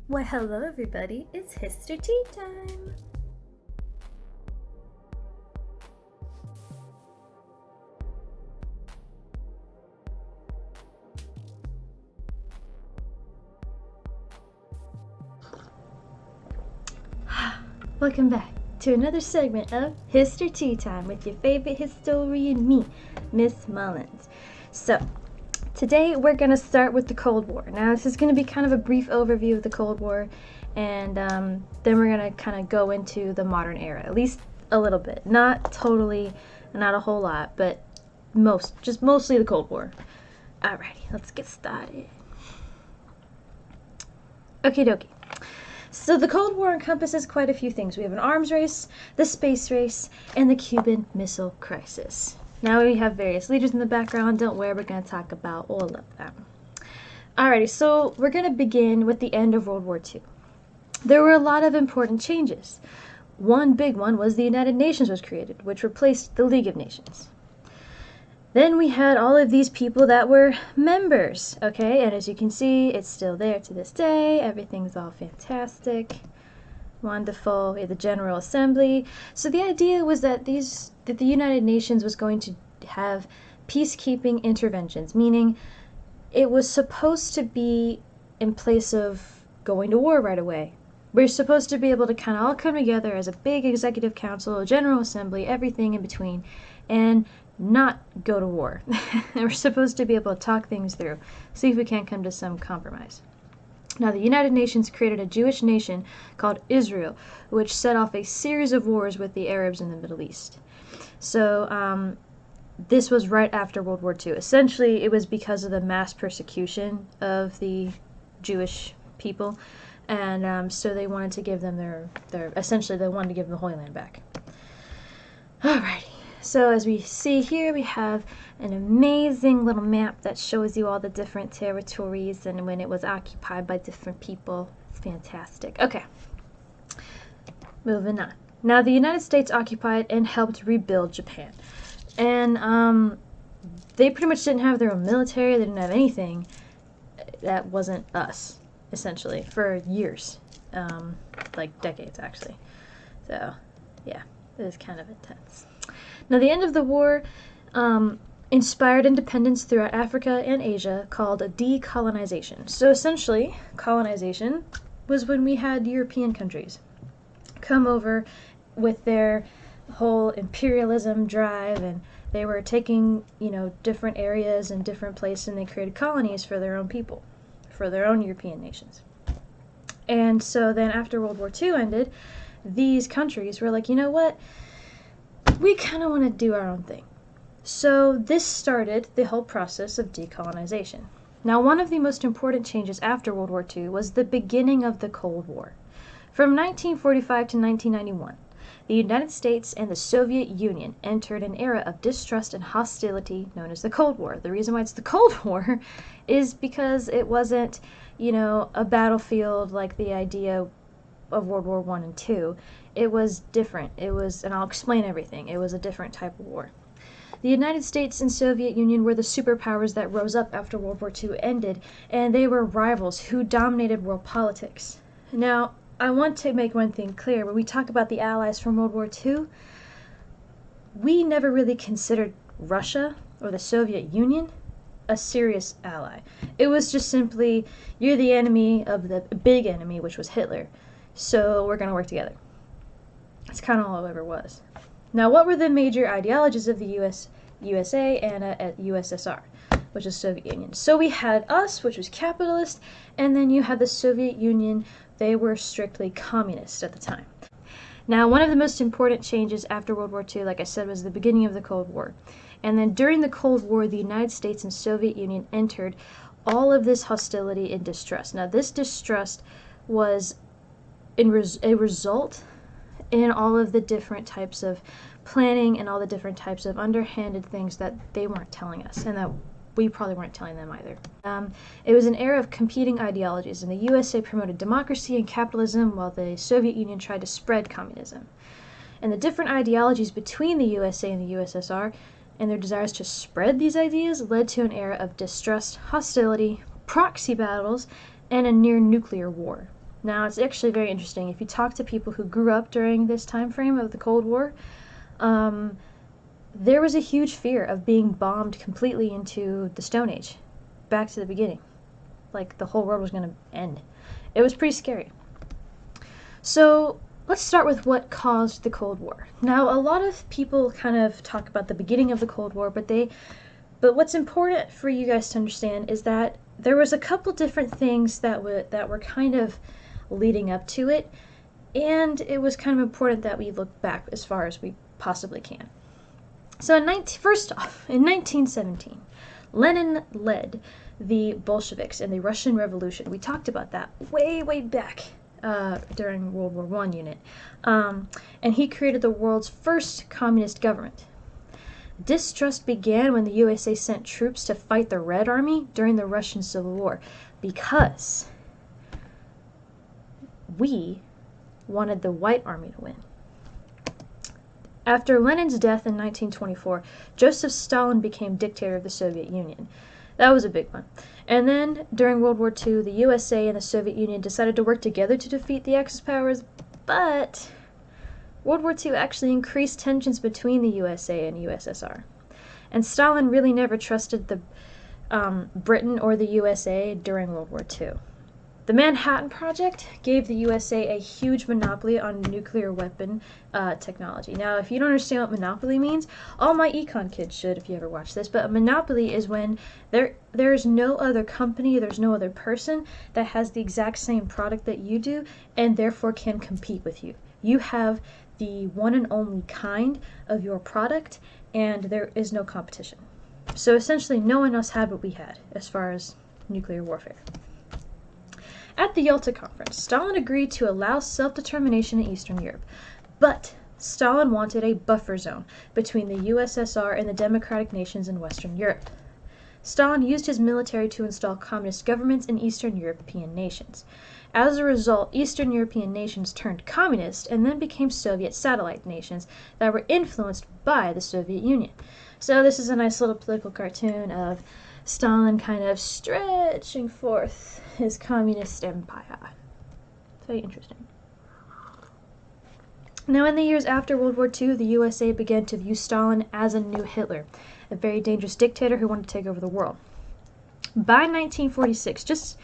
Why, hello everybody, it's Histor-Tea time! Welcome back to another segment of Histor-Tea time with your favorite historian, me, Miss Mullins. So, today we're going to start with the Cold War. Now, this is going to be kind of a brief overview of the Cold War, and then we're going to kind of go into the modern era, at least a little bit. Not totally, not a whole lot, but mostly the Cold War. Alrighty, let's get started. Okie dokie. So the Cold War encompasses quite a few things. We have an arms race, the space race, and the Cuban Missile Crisis. Now we have various leaders in the background. Don't worry, we're going to talk about all of them. Alrighty, so we're going to begin with the end of World War II. There were a lot of important changes. One big one was the United Nations was created, which replaced the League of Nations. Then we had all of these people that were members, okay? And as you can see, it's still there to this day. Everything's all fantastic, wonderful. We had the General Assembly. So the idea was that the United Nations was going to have peacekeeping interventions, meaning it was supposed to be in place of going to war right away. We're supposed to be able to kind of all come together as a big executive council, a General Assembly, everything in between, and not go to war. We're supposed to be able to talk things through, see if we can't come to some compromise. Now, the United Nations created a Jewish nation called Israel, which set off a series of wars with the Arabs in the Middle East. So this was right after World War II. Essentially, it was because of the mass persecution of the Jewish people, and so they wanted to give them essentially they wanted to give them the Holy Land back. Alrighty. So as we see here, we have an amazing little map that shows you all the different territories and when it was occupied by different people. It's fantastic. Okay, moving on. Now, the United States occupied and helped rebuild Japan. And they pretty much didn't have their own military. They didn't have anything that wasn't us, essentially, for years. Like decades, actually. So, yeah, it was kind of intense. Now, the end of the war inspired independence throughout Africa and Asia called decolonization. So essentially, colonization was when we had European countries come over with their whole imperialism drive, and they were taking, different areas and different places, and they created colonies for their own people, for their own European nations. And so then after World War II ended, these countries were like, you know what? We kind of want to do our own thing. So this started the whole process of decolonization. Now, one of the most important changes after World War II was the beginning of the Cold War. From 1945 to 1991, the United States and the Soviet Union entered an era of distrust and hostility known as the Cold War. The reason why it's the Cold War is because it wasn't, a battlefield like the idea of World War I and II. It was different. And I'll explain everything. It was a different type of war. The United States and Soviet Union were the superpowers that rose up after World War II ended, and they were rivals who dominated world politics. Now, I want to make one thing clear. When we talk about the allies from World War II, we never really considered Russia or the Soviet Union a serious ally. It was just simply, you're the enemy of the big enemy, which was Hitler, so we're going to work together. That's kind of all it ever was. Now, what were the major ideologies of the USA and USSR, which is Soviet Union? So we had us, which was capitalist, and then you had the Soviet Union. They were strictly communist at the time. Now, one of the most important changes after World War II, like I said, was the beginning of the Cold War. And then during the Cold War, the United States and Soviet Union entered all of this hostility and distrust. Now, this distrust was a result in all of the different types of planning and all the different types of underhanded things that they weren't telling us, and that we probably weren't telling them either. It was an era of competing ideologies, and the USA promoted democracy and capitalism while the Soviet Union tried to spread communism. And the different ideologies between the USA and the USSR and their desires to spread these ideas led to an era of distrust, hostility, proxy battles, and a near-nuclear war. Now, it's actually very interesting. If you talk to people who grew up during this time frame of the Cold War, there was a huge fear of being bombed completely into the Stone Age, back to the beginning. Like, the whole world was going to end. It was pretty scary. So, let's start with what caused the Cold War. Now, a lot of people kind of talk about the beginning of the Cold War, but what's important for you guys to understand is that there was a couple different things that were kind of leading up to it, and it was kind of important that we look back as far as we possibly can. So, first off, in 1917, Lenin led the Bolsheviks in the Russian Revolution. We talked about that way back during World War I unit. And he created the world's first communist government. Distrust began when the USA sent troops to fight the Red Army during the Russian Civil War, because we wanted the White Army to win. After Lenin's death in 1924, Joseph Stalin became dictator of the Soviet Union. That was a big one. And then, during World War II, the USA and the Soviet Union decided to work together to defeat the Axis powers, but World War II actually increased tensions between the USA and USSR. And Stalin really never trusted the Britain or the USA during World War II. The Manhattan Project gave the USA a huge monopoly on nuclear weapon technology. Now, if you don't understand what monopoly means, all my econ kids should if you ever watch this, but a monopoly is when there's no other company, there's no other person that has the exact same product that you do and therefore can compete with you. You have the one and only kind of your product, and there is no competition. So essentially, no one else had what we had as far as nuclear warfare. At the Yalta Conference, Stalin agreed to allow self-determination in Eastern Europe, but Stalin wanted a buffer zone between the USSR and the democratic nations in Western Europe. Stalin used his military to install communist governments in Eastern European nations. As a result, Eastern European nations turned communist and then became Soviet satellite nations that were influenced by the Soviet Union. So this is a nice little political cartoon of Stalin kind of stretching forth his communist empire. It's very interesting. Now, in the years after World War II, the USA began to view Stalin as a new Hitler, a very dangerous dictator who wanted to take over the world. By 1946, just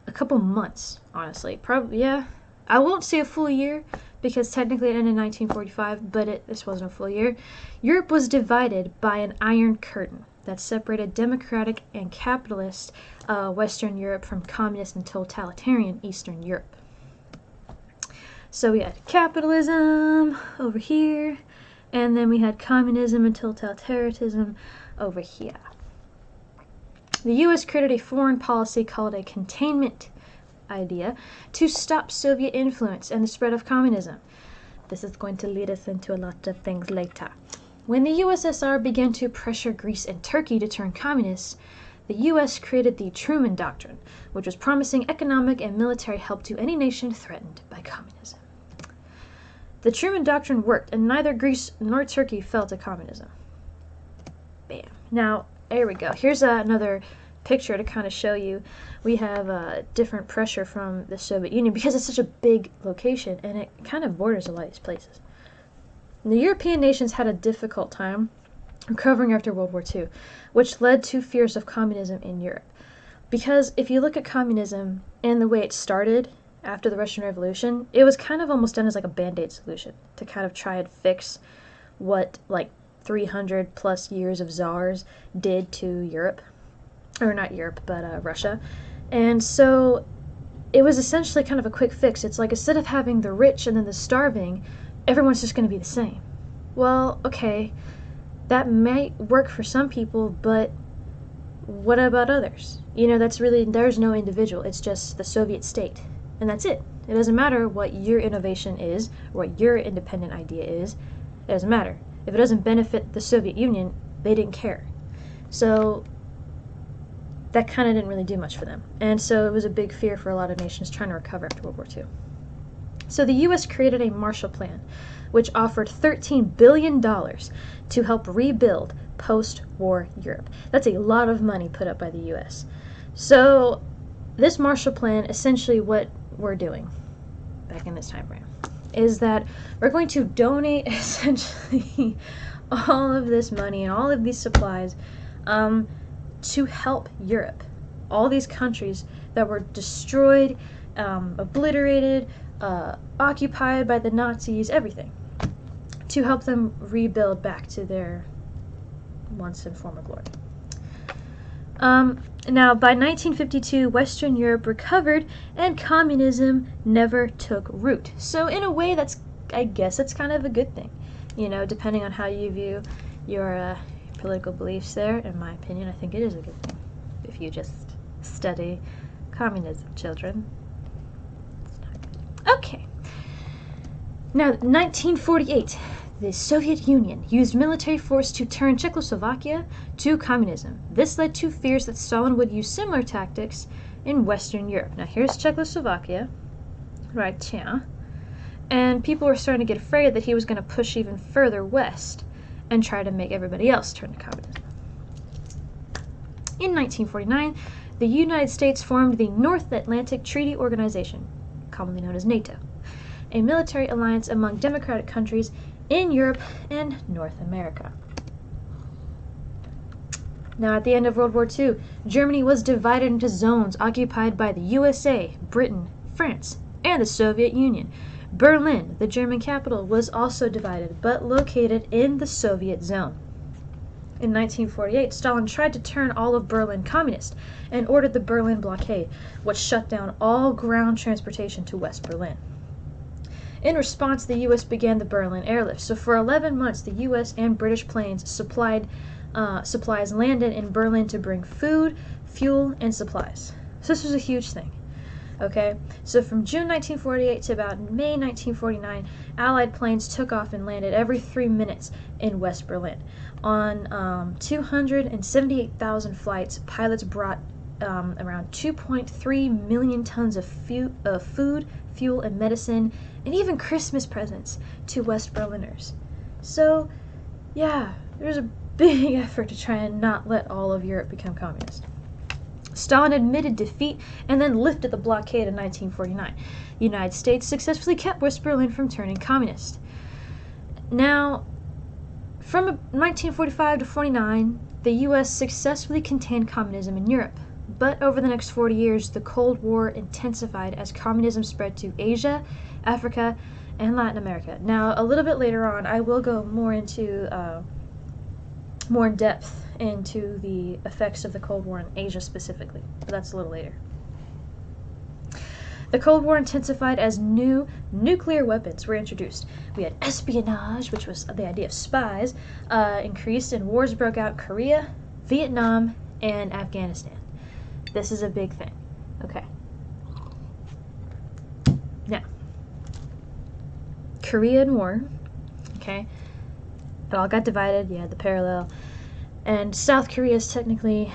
a couple months, honestly, probably, yeah, I won't say a full year, because technically it ended in 1945, but this wasn't a full year. Europe was divided by an Iron Curtain that separated democratic and capitalist Western Europe from communist and totalitarian Eastern Europe. So we had capitalism over here, and then we had communism and totalitarianism over here. The U.S. created a foreign policy called a containment idea to stop Soviet influence and the spread of communism. This is going to lead us into a lot of things later. When the USSR began to pressure Greece and Turkey to turn communist, the U.S. created the Truman Doctrine, which was promising economic and military help to any nation threatened by communism. The Truman Doctrine worked, and neither Greece nor Turkey fell to communism. Bam. Now, there we go. Here's another picture to kind of show you. We have different pressure from the Soviet Union because it's such a big location, and it kind of borders a lot of these places. The European nations had a difficult time recovering after World War II, which led to fears of communism in Europe. Because if you look at communism and the way it started after the Russian Revolution, it was kind of almost done as like a band-aid solution to kind of try and fix what like 300 plus years of czars did to Europe. Or not Europe, but Russia. And so it was essentially kind of a quick fix. It's like instead of having the rich and then the starving, everyone's just going to be the same. Well, okay, that might work for some people, but what about others? You know, there's no individual. It's just the Soviet state. And that's it. It doesn't matter what your innovation is, or what your independent idea is. It doesn't matter. If it doesn't benefit the Soviet Union, they didn't care. So that kind of didn't really do much for them. And so it was a big fear for a lot of nations trying to recover after World War II. So the U.S. created a Marshall Plan, which offered $13 billion to help rebuild post-war Europe. That's a lot of money put up by the U.S. So this Marshall Plan, essentially what we're doing back in this time frame is that we're going to donate essentially all of this money and all of these supplies to help Europe. All these countries that were destroyed, obliterated, occupied by the Nazis, everything, to help them rebuild back to their once and former glory. Now, by 1952, Western Europe recovered and communism never took root. So in a way, I guess that's kind of a good thing, depending on how you view your political beliefs there. In my opinion, I think it is a good thing if you just study communism, children. It's not good. Okay. Now, 1948. The Soviet Union used military force to turn Czechoslovakia to communism. This led to fears that Stalin would use similar tactics in Western Europe. Now here's Czechoslovakia, right here, and people were starting to get afraid that he was going to push even further west and try to make everybody else turn to communism. In 1949, the United States formed the North Atlantic Treaty Organization, commonly known as NATO, a military alliance among democratic countries in Europe and North America. Now, at the end of World War II, Germany was divided into zones occupied by the USA, Britain, France, and the Soviet Union. Berlin, the German capital, was also divided, but located in the Soviet zone. In 1948, Stalin tried to turn all of Berlin communist and ordered the Berlin blockade, which shut down all ground transportation to West Berlin. In response, the U.S. began the Berlin airlift. So for 11 months, the U.S. and British planes supplies landed in Berlin to bring food, fuel, and supplies. So this was a huge thing. Okay, so from June 1948 to about May 1949, Allied planes took off and landed every 3 minutes in West Berlin. On 278,000 flights, pilots brought around 2.3 million tons of food, fuel, and medicine, and even Christmas presents to West Berliners. So, yeah, there's a big effort to try and not let all of Europe become communist. Stalin admitted defeat and then lifted the blockade in 1949. The United States successfully kept West Berlin from turning communist. Now, from 1945 to 49, the U.S. successfully contained communism in Europe. But over the next 40 years, the Cold War intensified as communism spread to Asia, Africa, and Latin America. Now, a little bit later on, I will go more in depth into the effects of the Cold War in Asia specifically, but that's a little later. The Cold War intensified as new nuclear weapons were introduced. We had espionage, which was the idea of spies, increased, and wars broke out in Korea, Vietnam, and Afghanistan. This is a big thing. Okay. Now, Korean War, okay, it all got divided. You had the parallel. And South Korea is technically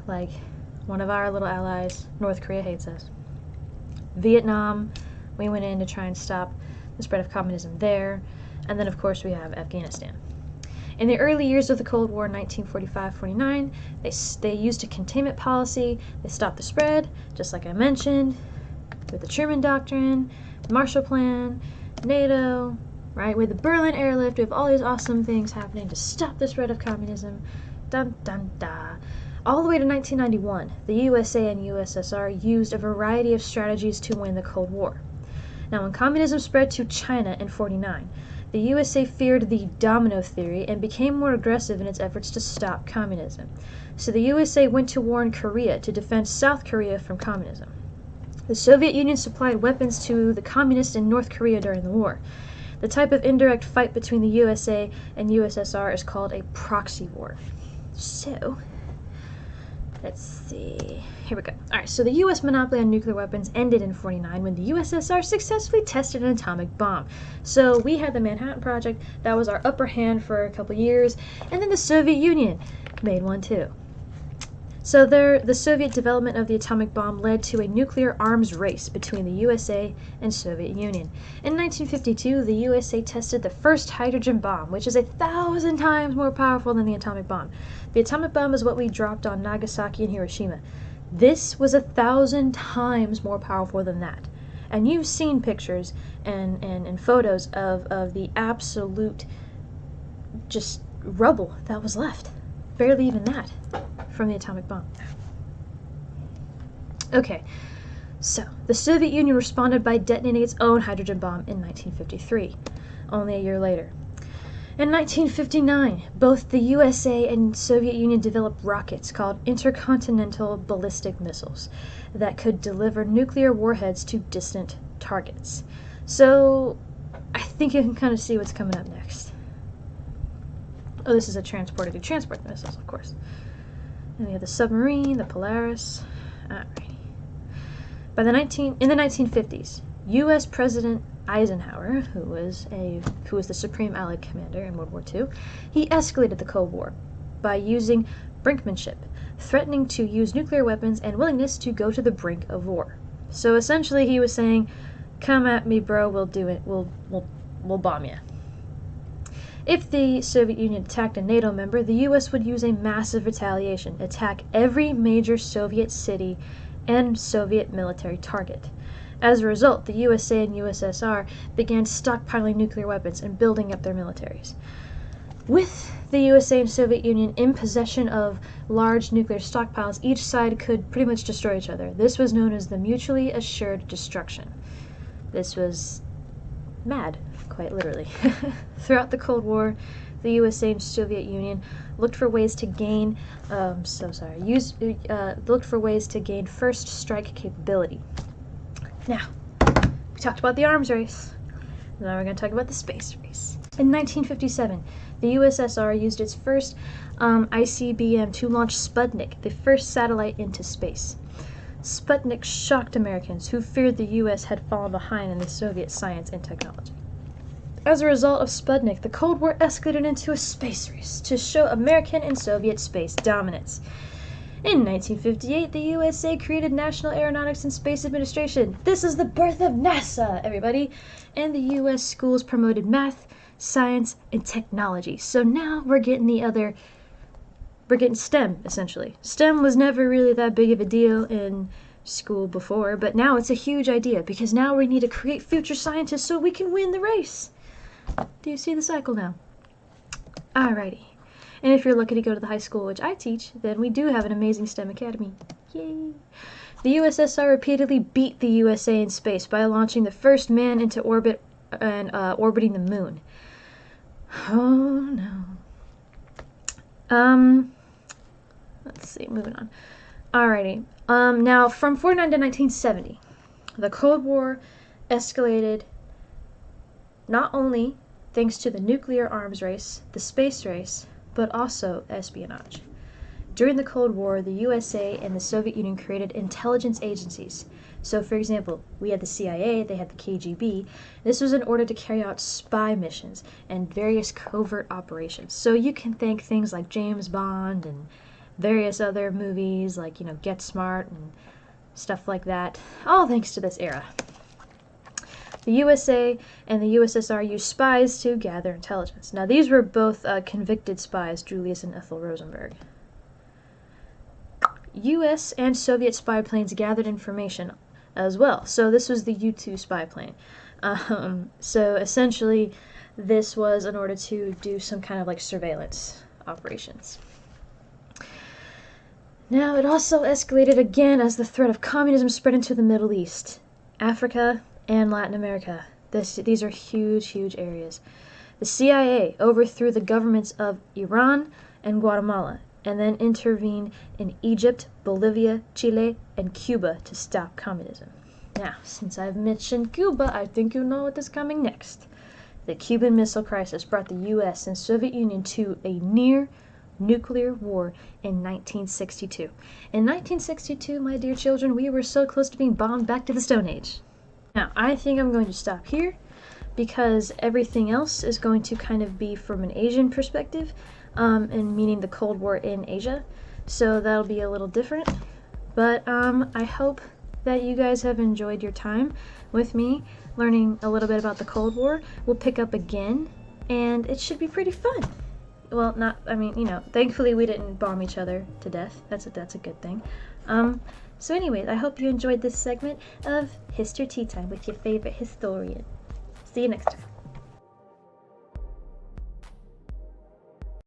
like one of our little allies. North Korea hates us. Vietnam, we went in to try and stop the spread of communism there. And then, of course, we have Afghanistan. In the early years of the Cold War, 1945-49, they used a containment policy. They stopped the spread, just like I mentioned, with the Truman Doctrine, Marshall Plan, NATO, right? With the Berlin airlift, we have all these awesome things happening to stop the spread of communism. Dun, dun, dun. All the way to 1991, the USA and USSR used a variety of strategies to win the Cold War. Now, when communism spread to China in 49, the USA feared the domino theory and became more aggressive in its efforts to stop communism. So the USA went to war in Korea to defend South Korea from communism. The Soviet Union supplied weapons to the communists in North Korea during the war. The type of indirect fight between the USA and USSR is called a proxy war. So, let's see. Here we go. Alright, so the U.S. monopoly on nuclear weapons ended in 49 when the USSR successfully tested an atomic bomb. So we had the Manhattan Project. That was our upper hand for a couple years. And then the Soviet Union made one too. So the Soviet development of the atomic bomb led to a nuclear arms race between the USA and Soviet Union. In 1952, the USA tested the first hydrogen bomb, which is 1,000 times more powerful than the atomic bomb. The atomic bomb is what we dropped on Nagasaki and Hiroshima. This was 1,000 times more powerful than that. And you've seen pictures and photos of the absolute just rubble that was left. Barely even that from the atomic bomb. Okay, so the Soviet Union responded by detonating its own hydrogen bomb in 1953, only a year later. In 1959, both the USA and Soviet Union developed rockets called intercontinental ballistic missiles that could deliver nuclear warheads to distant targets. So I think you can kind of see what's coming up next. Oh, this is a transporter to transport the missiles, of course. And we have the submarine, the Polaris. Alrighty. In the 1950s, U.S. President Eisenhower, who was the Supreme Allied Commander in World War II, he escalated the Cold War by using brinkmanship, threatening to use nuclear weapons and willingness to go to the brink of war. So essentially, he was saying, "Come at me, bro. We'll do it. We'll bomb you." If the Soviet Union attacked a NATO member, the U.S. would use a massive retaliation, attack every major Soviet city and Soviet military target. As a result, the USA and USSR began stockpiling nuclear weapons and building up their militaries. With the USA and Soviet Union in possession of large nuclear stockpiles, each side could pretty much destroy each other. This was known as the mutually assured destruction. This was mad, quite literally. Throughout the Cold War, the USA and Soviet Union looked for ways to gain looked for ways to gain first strike capability. Now, we talked about the arms race. Now we're going to talk about the space race. In 1957, the USSR used its first ICBM to launch Sputnik, the first satellite into space. Sputnik shocked Americans who feared the US had fallen behind in the Soviet science and technology. As a result of Sputnik, the Cold War escalated into a space race to show American and Soviet space dominance. In 1958, the USA created National Aeronautics and Space Administration. This is the birth of NASA, everybody! And the US schools promoted math, science, and technology. So now we're getting STEM, essentially. STEM was never really that big of a deal in school before, but now it's a huge idea because now we need to create future scientists so we can win the race. Do you see the cycle now? Alrighty. And if you're lucky to go to the high school which I teach, then we do have an amazing STEM academy. Yay! The USSR repeatedly beat the USA in space by launching the first man into orbit and orbiting the moon. Oh no. Let's see, moving on. Alrighty. Now, from 1949 to 1970, the Cold War escalated not only thanks to the nuclear arms race, the space race, but also espionage. During the Cold War, the USA and the Soviet Union created intelligence agencies. So, for example, we had the CIA, they had the KGB. This was in order to carry out spy missions and various covert operations. So you can thank things like James Bond and various other movies like, Get Smart and stuff like that, all thanks to this era. The USA and the USSR used spies to gather intelligence. Now, these were both convicted spies, Julius and Ethel Rosenberg. U.S. and Soviet spy planes gathered information as well. So this was the U-2 spy plane. So essentially, this was in order to do some kind of surveillance operations. Now, it also escalated again as the threat of communism spread into the Middle East, Africa, and Latin America. These are huge, huge areas. The CIA overthrew the governments of Iran and Guatemala, and then intervened in Egypt, Bolivia, Chile, and Cuba to stop communism. Now, since I've mentioned Cuba, I think you know what is coming next. The Cuban Missile Crisis brought the U.S. and Soviet Union to a near nuclear war in 1962. In 1962, my dear children, we were so close to being bombed back to the Stone Age. Now, I think I'm going to stop here because everything else is going to kind of be from an Asian perspective, and meaning the Cold War in Asia. So that'll be a little different. But I hope that you guys have enjoyed your time with me learning a little bit about the Cold War. We'll pick up again, and it should be pretty fun. Well, thankfully we didn't bomb each other to death. That's a good thing. So anyways, I hope you enjoyed this segment of Histor-Tea Time with your favorite historian. See you next time.